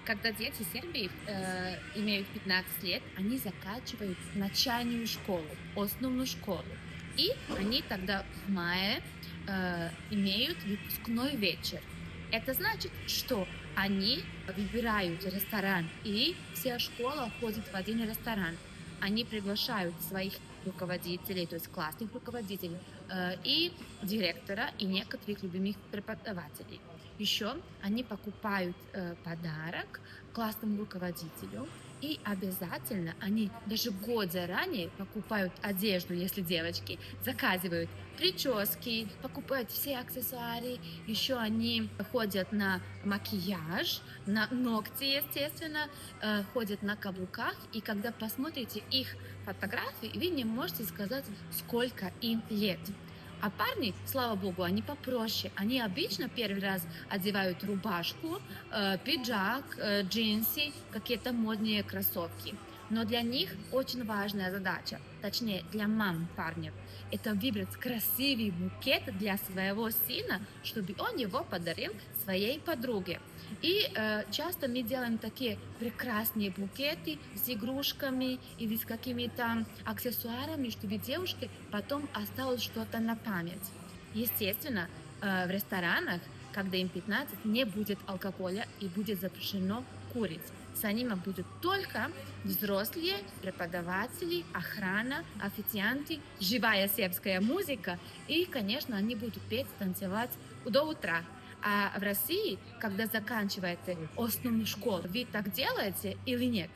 Когда дети Сербии имеют 15 лет, они заканчивают начальную школу, основную школу. И они тогда в мае имеют выпускной вечер. Это значит, что они выбирают ресторан, и вся школа ходит в один ресторан. Они приглашают своих руководителей, то есть классных руководителей, и директора, и некоторых любимых преподавателей. Еще они покупают подарок классному руководителю, и обязательно они даже год заранее покупают одежду, если девочки, заказывают прически, покупают все аксессуары, еще они ходят на макияж, на ногти, естественно, ходят на каблуках, и когда посмотрите их фотографии, вы не можете сказать, сколько им лет. А парни, слава богу, они попроще. Они обычно первый раз одевают рубашку, пиджак, джинсы, какие-то модные кроссовки. Но для них очень важная задача, точнее для мам парней, это выбрать красивый букет для своего сына, чтобы он его подарил своей подруге. И часто мы делаем такие прекрасные букеты с игрушками или с какими-то аксессуарами, чтобы девушке потом осталось что-то на память. Естественно, в ресторанах, когда им 15, не будет алкоголя и будет запрещено курить. С ними будут только взрослые, преподаватели, охрана, официанты, живая сербская музыка и, конечно, они будут петь, танцевать до утра. А в России, когда заканчиваете основную школу, вы так делаете или нет?